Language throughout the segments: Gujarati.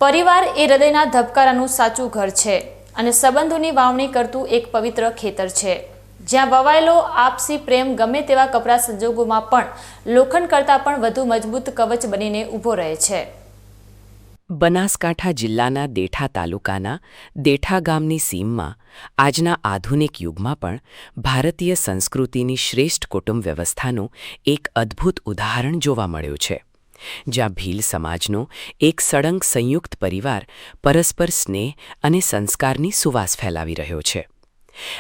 પરિવાર એ હૃદયના ધબકારાનું સાચું ઘર છે અને સંબંધોની વાવણી કરતું એક પવિત્ર ખેતર છે, જ્યાં વવાયેલો આપસી પ્રેમ ગમે તેવા કપરા સંજોગોમાં પણ લોખંડ કરતાં પણ વધુ મજબૂત કવચ બનીને ઊભો રહે છે। બનાસકાંઠા જિલ્લાના દેઠા તાલુકાના દેઠા ગામની સીમમાં આજના આધુનિક યુગમાં પણ ભારતીય સંસ્કૃતિની શ્રેષ્ઠ કુટુંબ વ્યવસ્થાનું એક અદ્ભુત ઉદાહરણ જોવા મળ્યું છે, જ્યાં ભીલ સમાજનો એક સળંગ સંયુક્ત પરિવાર પરસ્પર સ્નેહ અને સંસ્કારની સુવાસ ફેલાવી રહ્યો છે।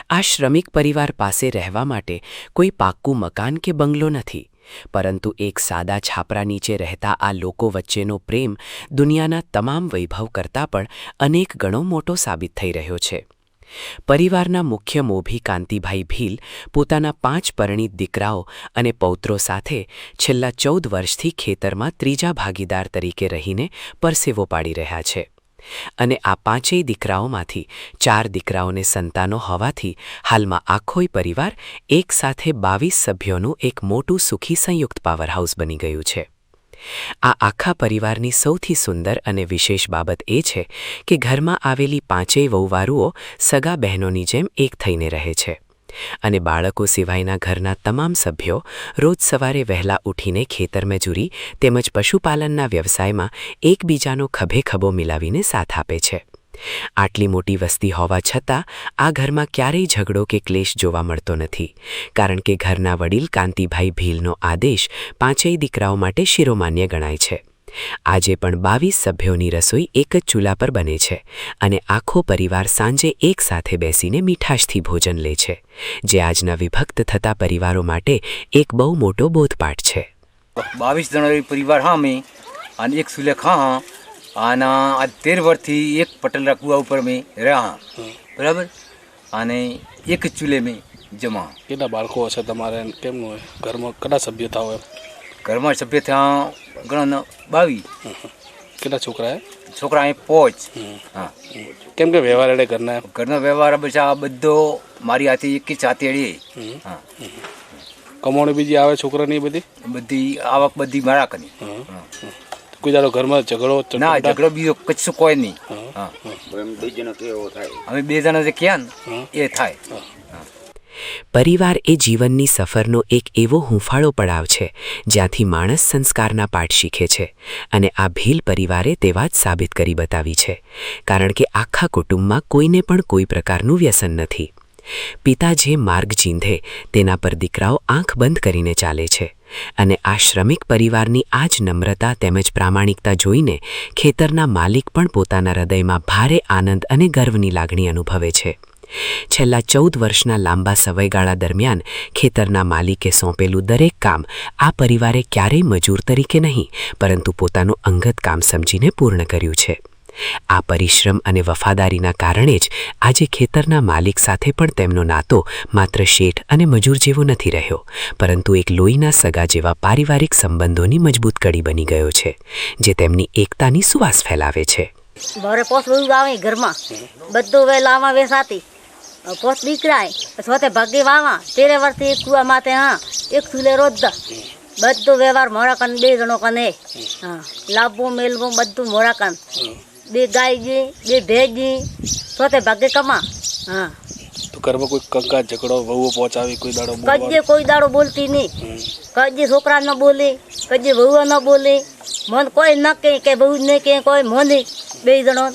આ શ્રમિક પરિવાર પાસે રહેવા માટે કોઈ પાક્કું મકાન કે બંગલો નથી, પરંતુ એક સાદા છાપરા નીચે રહેતા આ લોકો વચ્ચેનો પ્રેમ દુનિયાના તમામ વૈભવ કરતાં પણ અનેક ગણો મોટો સાબિત થઈ રહ્યો છે। પરિવારના મુખ્ય મોભી કાંતિભાઈ ભીલ પોતાના 5 પરિણીત દીકરાઓ અને પૌત્રો સાથે છેલ્લા 14 વર્ષથી ખેતરમાં ત્રીજા ભાગીદાર તરીકે રહીને પરસેવો પાડી રહ્યા છે, અને આ 5 દીકરાઓમાંથી 4 દીકરાઓને સંતાનો હોવાથી હાલમાં આખોય પરિવાર એક સાથે 22 સભ્યોનું એક મોટું સુખી સંયુક્ત પાવરહાઉસ બની ગયું છે। આ આખા પરિવારની સૌથી સુંદર અને વિશેષ બાબત એ છે કે ઘરમાં આવેલી 5 વહુવારુઓ સગા બહેનોની જેમ એક થઈને રહે છે, અને બાળકો સિવાયના ઘરના તમામ સભ્યો રોજ સવારે વહેલા ઉઠીને ખેતર મજૂરી તેમજ પશુપાલનના વ્યવસાયમાં એકબીજાનો ખભે ખભો મિલાવીને સાથ આપે છે। આટલી મોટી વસ્તી હોવા છતાં આ ઘરમાં ક્યારેય ઝઘડો કે ક્લેશ જોવા મળતો નથી, કારણ કે ઘરના વડીલ કાંતિભાઈ ભીલનો આદેશ 5 દીકરાઓ માટે શિરોમાન્ય ગણાય છે। આજે પણ 22 સભ્યોની રસોઈ એક જ ચૂલા પર બને છે, અને આખો પરિવાર સાંજે એક સાથે બેસીને મીઠાશથી ભોજન લે છે, જે આજના વિભક્ત થતા પરિવારો માટે એક બહુ મોટો બોધપાઠ છે। 22 જણો પરિવાર હા મેં અને એક ચૂલે ખા અને આ 13 વર્ષથી એક પટેલ કુવા ઉપર મેં રહ્યા, બરાબર, અને એક જ ચૂલે મેં જમા। કેટલા બાળકો હશે તમારે? કેમનું હોય ઘરમાં? કેટલા સભ્ય થાવ? ઘરમાં સભ્ય થયા ઘણા 22। કેટલા છોકરા? છોકરા અહીં 5। હા, કેમ કે વ્યવહાર એટલે ઘરનો વ્યવહાર બસ આ બધો મારી હાથે એક જ સાથે અડી। હા, કમાણી બીજી આવે છોકરાની? બધી આવક બધી મારા કરી। કોઈ દાડો ઘરમાં ઝઘડો? ના, ઝઘડો બીજો કશું કોઈ નહીં। હા, અમે 2 જણા જે ક્યાં એ થાય। પરિવાર એ જીવનની સફરનો એક એવો હૂંફાળો પડાવ છે જ્યાંથી માણસ સંસ્કારના પાઠ શીખે છે, અને આ ભીલ પરિવારે તેવા જ સાબિત કરી બતાવી છે, કારણ કે આખા કુટુંબમાં કોઈને પણ કોઈ પ્રકારનું વ્યસન નથી। પિતા જે માર્ગ ચીંધે તેના પર દીકરાઓ આંખ બંધ કરીને ચાલે છે, અને આ શ્રમિક પરિવારની આ જ નમ્રતા તેમજ પ્રામાણિકતા જોઈને ખેતરના માલિક પણ પોતાના હૃદયમાં ભારે આનંદ અને ગર્વની લાગણી અનુભવે છે। છેલ્લા 14 વર્ષના લાંબા સમયગાળા દરમિયાન ખેતરના માલિકે સોંપેલું દરેક કામ આ પરિવારે ક્યારેય મજૂર તરીકે નહીં, પરંતુ પોતાનું અંગત કામ સમજીને પૂર્ણ કર્યું છે। આ પરિશ્રમ અને વફાદારીના કારણે જ આજે ખેતરના માલિક સાથે પણ તેમનો નાતો માત્ર શેઠ અને મજૂર જેવો નથી રહ્યો, પરંતુ એક લોહીના સગા જેવા પારિવારિક સંબંધોની મજબૂત કડી બની ગયો છે, જે તેમની એકતાની સુવાસ ફેલાવે છે। ઘરે પોસ બધું આવે ઘરમાં બધું વે લાવા વે સાથી પોસ દીકરાય સોતે ભાગે વાવા 13 વર્ષથી એક કુવા માથે હા એક ચૂલે રોજદા બધું વ્યવહાર મોરા કન 2 જણો કને। હા, લાભવું મેલવું બધું મોરા કન 2 ગાય જી 2 ભેજ જી સોતે ભાગે કમા। હા, તો ઘરમાં કોઈ કંકા ઝઘડો વહુ પહોંચાવી કોઈ દાડો? કોઈ દાડો બોલતી નહીં, કજે છોકરા ન બોલે, કજે વહુ ન બોલે, મન કોઈ ન કે બહુ જ નહીં કે કોઈ મોને 2 જણો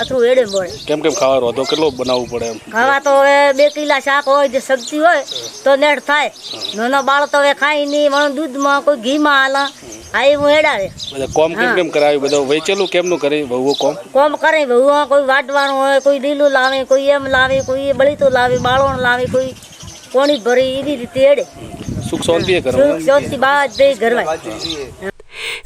અથું એડે બોલે। કેમ ખાવા રોધો કેટલો બનાવવું પડે? ખાવા તો હવે 2 કિલા શાક હોય, જે સબ્જી હોય તો નેટ થાય। નાનો બાળ તો હવે ખાઈ નહીં, મને દૂધમાં કોઈ ઘીમાં હાલા આ એવું હેડાવે। બધા કોમ કેમ કરાવી? બધું વેચેલું કેમનું કરે વહુ? કોમ કરે વહુ, કોઈ વાટવાનું હોય, કોઈ લીલું લાવે, કોઈ એમ લાવે, કોઈ બળીતું લાવે, બાળણ લાવે, કોઈ કોણી ભરી, એવી રીતે હેડે। સુખ શાંતિ સુખ શાંતિ બાદ દે ઘરવાય।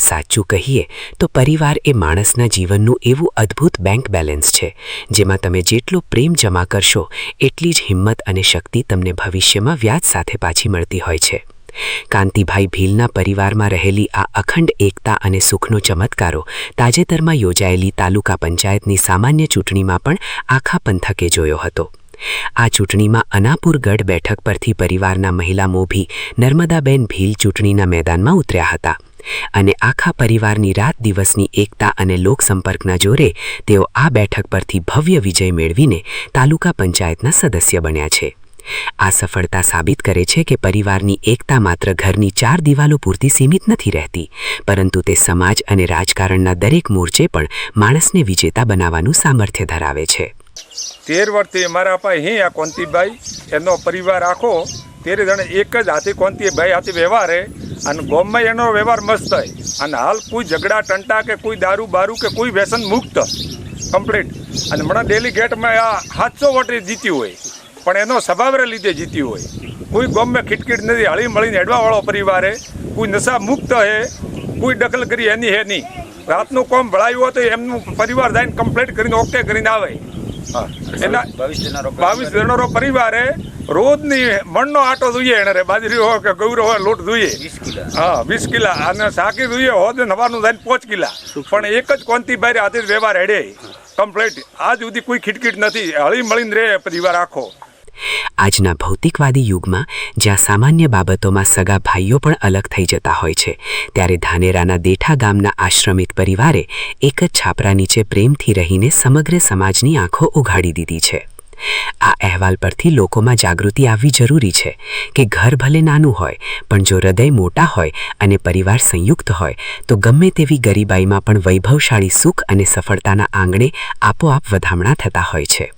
સાચું કહીએ તો પરિવાર એ માણસના જીવનનું એવું અદ્ભુત બેંક બેલેન્સ છે, જેમાં તમે જેટલો પ્રેમ જમા કરશો એટલી જ હિંમત અને શક્તિ તમને ભવિષ્યમાં વ્યાજ સાથે પાછી મળતી હોય છે। કાંતિભાઈ ભીલના પરિવારમાં રહેલી આ અખંડ એકતા અને સુખનો ચમત્કારો તાજેતરમાં યોજાયેલી તાલુકા પંચાયતની સામાન્ય ચૂંટણીમાં પણ આખા પંથકે જોયો હતો। આ ચૂંટણીમાં અનાપુર ગઢ બેઠક પરથી પરિવારના મહિલા મોભી નર્મદાબેન ભીલ ચૂંટણીના મેદાનમાં ઉતર્યા હતા, અને આખા પરિવારની રાત દિવસની એકતા અને લોકસંપર્કના જોરે તેઓ આ બેઠક પરથી ભવ્ય વિજય મેળવીને તાલુકા પંચાયતના સદસ્ય બન્યા છે. આ સફળતા સાબિત કરે છે કે પરિવારની એકતા માત્ર ઘરની 4 દિવાલો પૂરતી સીમિત નથી રહેતી, પરંતુ તે સમાજ અને રાજકારણના દરેક મોરચે પણ માણસને વિજેતા બનાવવાનું સામર્થ્ય ધરાવે છે. 13 વર્ષથી અમારા પાસે અહીં આ કોંતીભાઈ એનો પરિવાર આખો 13 જણે એક જ હાથી કોંતીભાઈ હાથી વ્યવહાર હે અને ગામમાં એનો વ્યવહાર મસ્ત હોય અને હાલ કોઈ ઝઘડા ટંટા કે કોઈ દારૂ બારૂ કે કોઈ વ્યસન મુક્ત કમ્પ્લીટ. અને હમણાં ડેલીગેટમાં આ 700 વોટે જીત્યું હોય પણ એનો સ્વભાવને લીધે જીત્યું હોય. કોઈ ગામમાં ખીટકીટ નથી, હળી મળીને હેડવાવાળો પરિવાર હે, કોઈ નશા મુક્ત હે, કોઈ દખલ કરી એની હે નહીં. રાતનું કામ ભળાયું હોય તો એમનું પરિવાર જઈને કમ્પ્લીટ કરીને ઓકે કરીને આવે. એના 22 જણાનો પરિવાર હે. રોજની મણનો આટો જોઈએ એને રે, બાજરી હોય કે ગૌરો હોય લોટ જોઈએ. 20 કિલા અને શાકી જોઈએ હોદ નવાનું જઈને 5 કિલા. પણ એક જ કોંતીભાઈ હાથે વ્યવહાર હેડે કમ્પ્લીટ. આજ સુધી કોઈ ખીટકીટ નથી, હળી મળીને રે પરિવાર આખો. આજના ભૌતિકવાદી યુગમાં જ્યાં સામાન્ય બાબતોમાં સગા ભાઈઓ પણ અલગ થઈ જતા હોય છે, ત્યારે ધાનેરાના દેઠા ગામના આશ્રમિત પરિવારે એક જ છાપરા નીચે પ્રેમથી રહીને સમગ્ર સમાજની આંખો ઉઘાડી દીધી છે. આ અહેવાલ પરથી લોકોમાં જાગૃતિ આવવી જરૂરી છે કે ઘર ભલે નાનું હોય, પણ જો હૃદય મોટા હોય અને પરિવાર સંયુક્ત હોય તો ગમે તેવી ગરીબાઈમાં પણ વૈભવશાળી સુખ અને સફળતાના આંગણે આપોઆપ વધામણા થતા હોય છે.